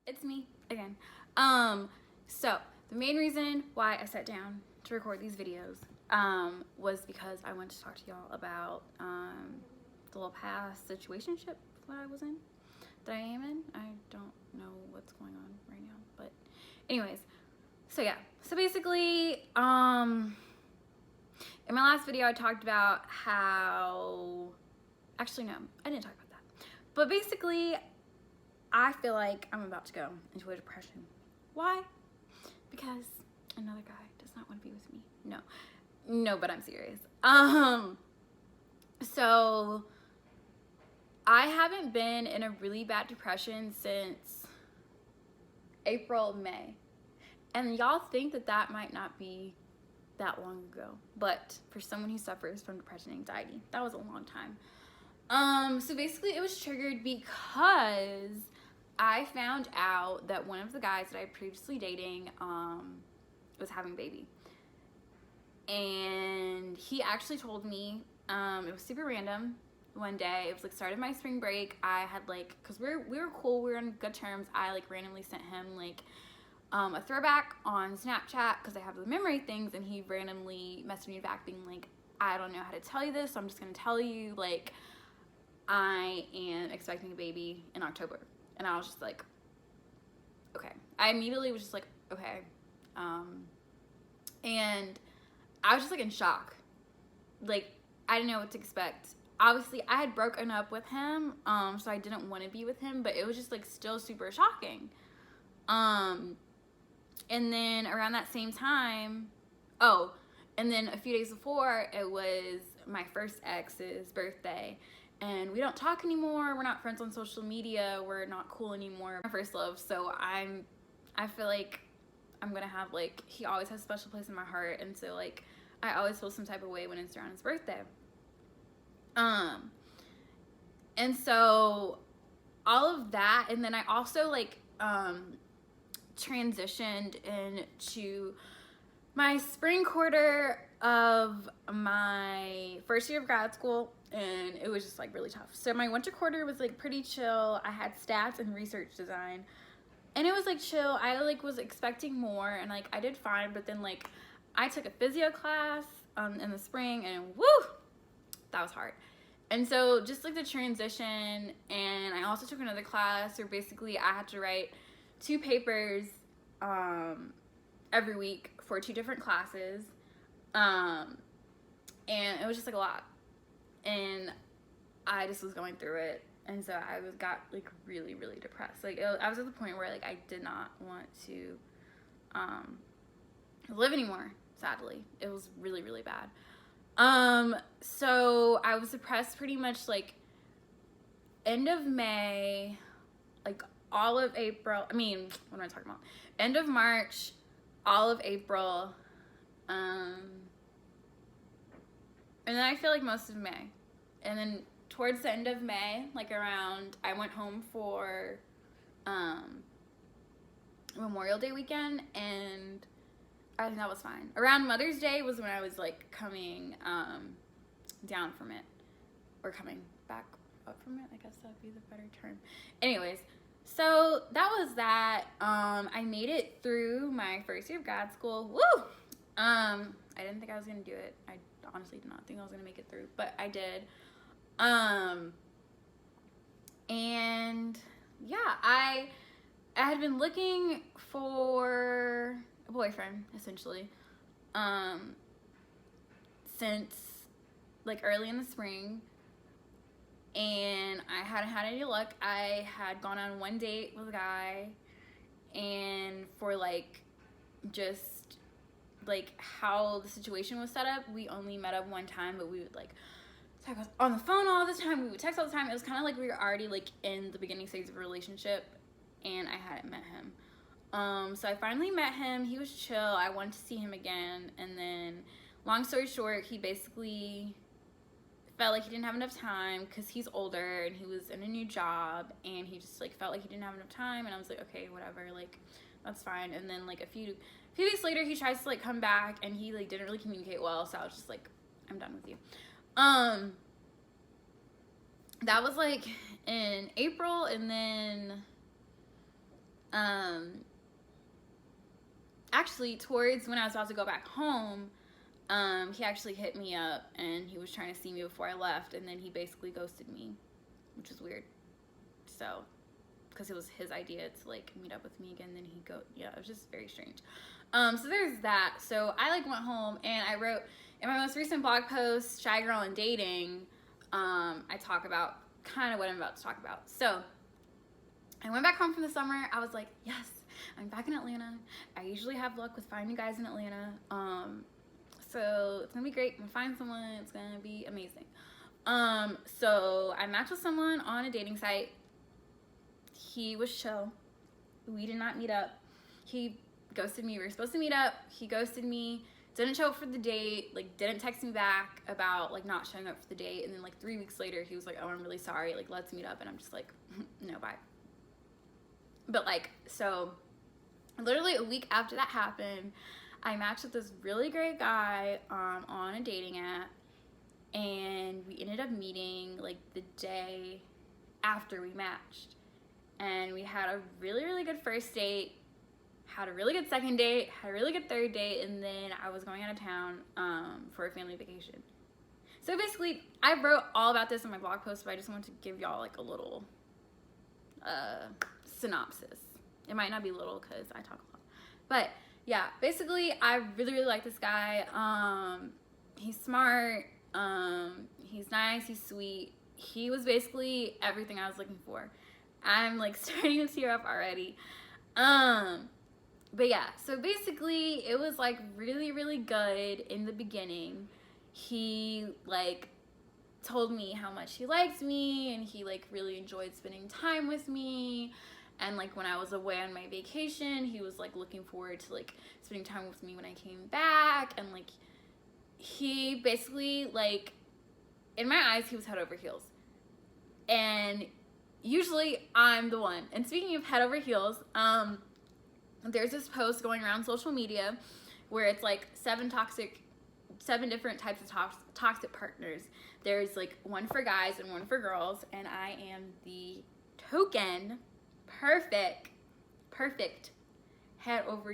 It's me again. So the main reason why I sat down to record these videos was because I wanted to talk to y'all about the little past situationship that I was in, that I am in. I don't know what's going on right now, but anyways, so yeah. So basically, in my last video I talked about how, actually no, I didn't talk about that. But basically, I feel like I'm about to go into a depression. Why? Because another guy does not want to be with me. No, but I'm serious. So I haven't been in a really bad depression since April, May. And y'all think that that might not be that long ago, but for someone who suffers from depression and anxiety, that was a long time. So basically it was triggered because I found out that one of the guys that I previously dating was having a baby. And he actually told me, it was super random. One day, it was like start of my spring break. I had like, cause we were cool, we were on good terms. I like randomly sent him like a throwback on Snapchat because I have the memory things, and he randomly messaged me back being like, I don't know how to tell you this, so I'm just gonna tell you, like, I am expecting a baby in October. And I was just like, okay. I immediately was just like, okay. And I was just like in shock. Like, I didn't know what to expect. Obviously, I had broken up with him, so I didn't want to be with him, but it was just like still super shocking. And then around that same time, and then a few days before, it was my first ex's birthday. And we don't talk anymore. We're not friends on social media. We're not cool anymore. My first love. So I feel like I'm gonna have like, he always has a special place in my heart. And so like, I always feel some type of way when it's around his birthday. And so all of that. And then I also like, transitioned into my spring quarter of my first year of grad school, and it was just like really tough. So my winter quarter was like pretty chill. I had stats and research design, and it was like chill. I like was expecting more, and like I did fine, but then like I took a physio class in the spring, and woo, that was hard. And so just like the transition, and I also took another class where basically I had to write 2 papers every week for 2 different classes, and it was just like a lot, and I just was going through it, and so I got like really depressed. Like I was at the point where like I did not want to live anymore. Sadly, it was really bad. So I was depressed pretty much like end of May, like all of April. I mean, what am I talking about? End of March, all of April, and then I feel like most of May. And then towards the end of May, like around, I went home for Memorial Day weekend, and I think that was fine. Around Mother's Day was when I was like coming down from it, or coming back up from it. I guess that would be the better term. Anyways, so that was that. I made it through my first year of grad school. Woo! I didn't think I was gonna do it. I honestly did not think I was gonna make it through, but I did. And yeah, I had been looking for a boyfriend essentially since like early in the spring, and I hadn't had any luck. I had gone on one date with a guy, and for like just like how the situation was set up, we only met up one time, but we would like talk on the phone all the time, we would text all the time. It was kind of like we were already like in the beginning stage of a relationship, and I hadn't met him. So I finally met him. He was chill. I wanted to see him again, and then long story short, he basically felt like he didn't have enough time because he's older and he was in a new job, and he just like felt like he didn't have enough time. And I was like, okay, whatever, like that's fine. And then like a few weeks later, he tries to like come back, and he like didn't really communicate well, so I was just like, I'm done with you. That was like in April, and then Actually, towards when I was about to go back home, he actually hit me up and he was trying to see me before I left, and then he basically ghosted me, which was weird. So, because it was his idea to like meet up with me again, then yeah, it was just very strange. So there's that. So I like went home and I wrote in my most recent blog post, Shy Girl and Dating, I talk about kind of what I'm about to talk about. So I went back home from the summer. I was like, yes, I'm back in Atlanta. I usually have luck with finding guys in Atlanta. So it's gonna be great. I'm gonna find someone. It's gonna be amazing. So I matched with someone on a dating site. He was chill. We did not meet up. He ghosted me. We were supposed to meet up. He ghosted me. Didn't show up for the date. Like, didn't text me back about like not showing up for the date. And then like 3 weeks later, he was like, "Oh, I'm really sorry. Like, let's meet up." And I'm just like, "No, bye." But like, so literally a week after that happened, I matched with this really great guy on a dating app, and we ended up meeting like the day after we matched, and we had a really, really good first date, had a really good second date, had a really good third date, and then I was going out of town for a family vacation. So basically, I wrote all about this in my blog post, but I just wanted to give y'all like a little synopsis. It might not be little because I talk a lot, but yeah, basically I really, really like this guy. He's smart, he's nice, he's sweet. He was basically everything I was looking for. I'm like starting to tear up already. But yeah, so basically it was like really, really good in the beginning. He like told me how much he liked me, and he like really enjoyed spending time with me. And like when I was away on my vacation, he was like looking forward to like spending time with me when I came back. And like he basically, like, in my eyes, he was head over heels. And usually I'm the one. And speaking of head over heels, there's this post going around social media where it's like 7 different types of toxic partners. There's like one for guys and one for girls, and I am the token perfect head over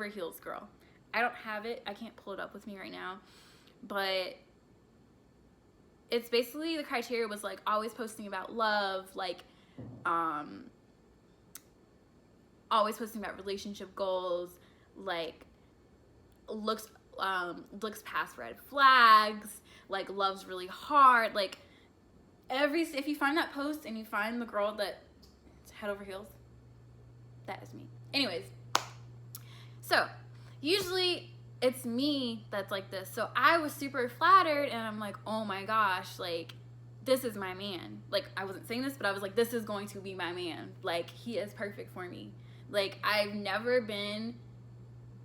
heels girl. I don't have it. I can't pull it up with me right now, but it's basically the criteria was like always posting about love, like always posting about relationship goals, like looks past red flags, like loves really hard, like if you find that post and you find the girl that's head over heels, that is me. Anyways, so usually it's me that's like this. So I was super flattered, and I'm like, oh my gosh, like this is my man. Like, I wasn't saying this, but I was like, this is going to be my man. Like, he is perfect for me. Like, I've never been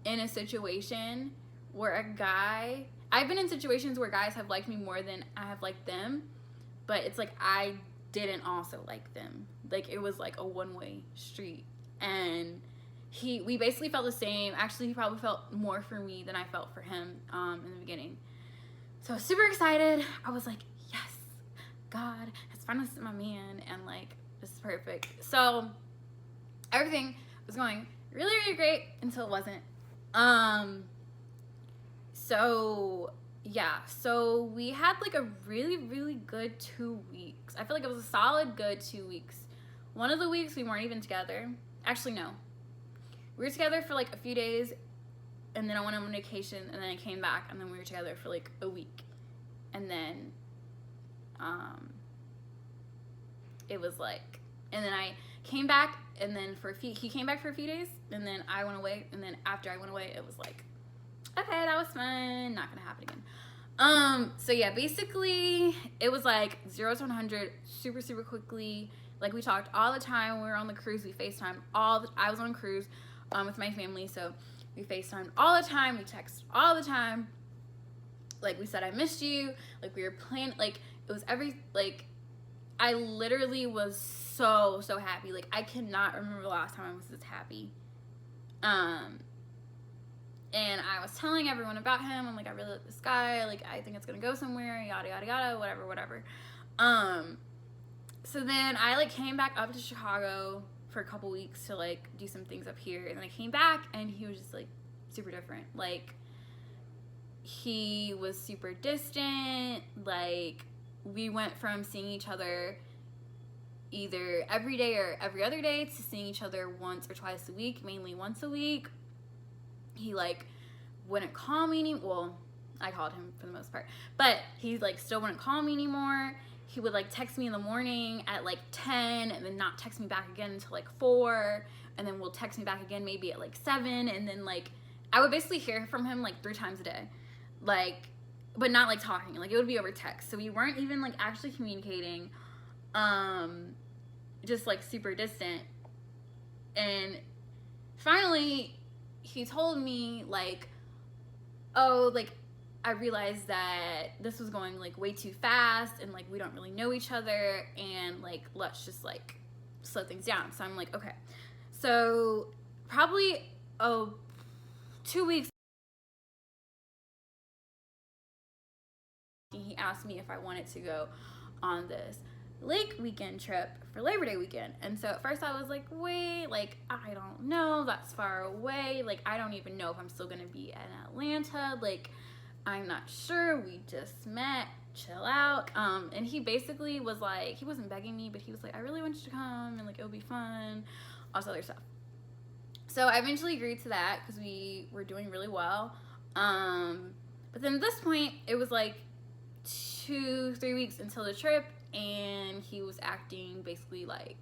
in a situation where I've been in situations where guys have liked me more than I have liked them, but it's like I didn't also like them. Like, it was like a one-way street, and we basically felt the same. Actually, he probably felt more for me than I felt for him in the beginning. So I was super excited. I was like, yes, God has finally sent my man, and like, this is perfect. So everything was going really, really great until it wasn't. So yeah, so we had like a really, really good 2 weeks. I feel like it was a solid good 2 weeks. One of the weeks we weren't even together. Actually, no. We were together for like a few days, and then I went on vacation, and then I came back, and then we were together for like a week. And then it was like, and then I came back, and then he came back for a few days, and then I went away, and then after I went away, it was like, okay, that was fun, not gonna happen again. So yeah, basically it was like 0 to 100 super, super quickly. Like, we talked all the time when we were on the cruise. We FaceTimed I was on a cruise with my family, so we FaceTimed all the time. We texted all the time. Like, we said, I missed you. Like, we were planning, like, it was I literally was so, so happy. Like, I cannot remember the last time I was this happy. And I was telling everyone about him. I'm like, I really like this guy. Like, I think it's gonna go somewhere, yada, yada, yada, whatever. So then I like came back up to Chicago for a couple weeks to like do some things up here, and then I came back and he was just like super different. Like he was super distant. Like we went from seeing each other either every day or every other day to seeing each other once or twice a week, mainly once a week. He like wouldn't call me anymore. Well, I called him for the most part, but he like still wouldn't call me anymore. He would like text me in the morning at like 10 and then not text me back again until like 4, and then will text me back again maybe at like 7, and then like I would basically hear from him like 3 times a day, like, but not like talking, like it would be over text. So we weren't even like actually communicating, just like super distant. And finally he told me like, oh, like I realized that this was going like way too fast, and like we don't really know each other, and like let's just like slow things down. So I'm like, okay. So probably 2 weeks, he asked me if I wanted to go on this lake weekend trip for Labor Day weekend. And so at first I was like, wait, like I don't know, that's far away, like I don't even know if I'm still gonna be in Atlanta, like I'm not sure, we just met, chill out. And he basically was like, he wasn't begging me, but he was like, I really want you to come, and like it'll be fun, all this other stuff. So I eventually agreed to that because we were doing really well. But then at this point it was like 2-3 weeks until the trip, and he was acting basically like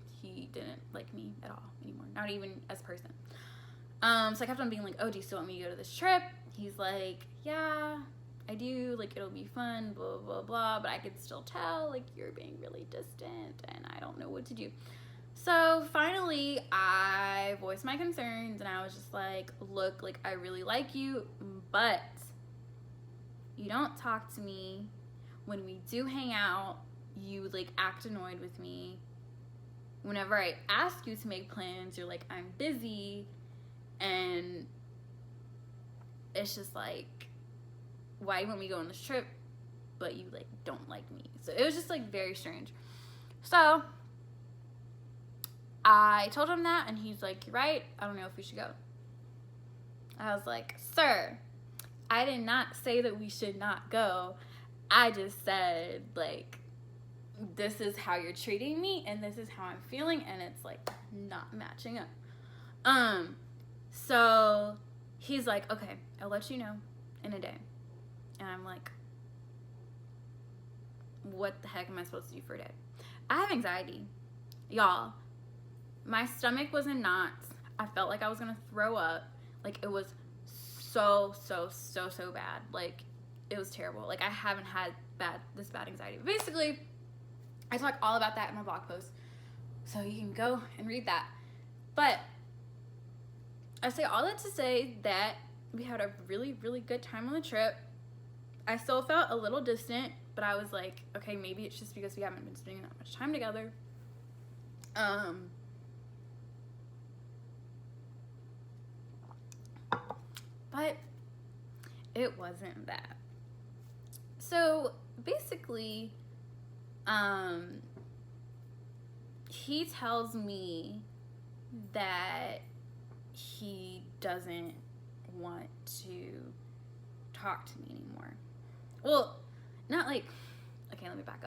he didn't like me at all anymore, not even as a person. So I kept on being like, oh, do you still want me to go to this trip? He's like, yeah, I do, like it'll be fun, blah blah blah, but I could still tell like you're being really distant and I don't know what to do. So finally I voiced my concerns, and I was just like, look, like I really like you, but you don't talk to me. When we do hang out, you like act annoyed with me. Whenever I ask you to make plans, you're like, I'm busy. And it's just like, why won't we go on this trip, but you like don't like me? So it was just like very strange. So I told him that, and he's like, you're right, I don't know if we should go. I was like, sir, I did not say that we should not go. I just said like, this is how you're treating me and this is how I'm feeling, and it's like not matching up. So he's like, okay, I'll let you know in a day. And I'm like, what the heck am I supposed to do for a day? I have anxiety, y'all. My stomach was in knots. I felt like I was gonna throw up. Like it was so bad. Like it was terrible. Like I haven't had this bad anxiety. But basically, I talk all about that in my blog post, so you can go and read that. But I say all that to say that we had a really good time on the trip. I still felt a little distant, but I was like, okay, maybe it's just because we haven't been spending that much time together. But it wasn't that. So basically, he tells me that he doesn't want to talk to me anymore. Well, not like, okay, let me back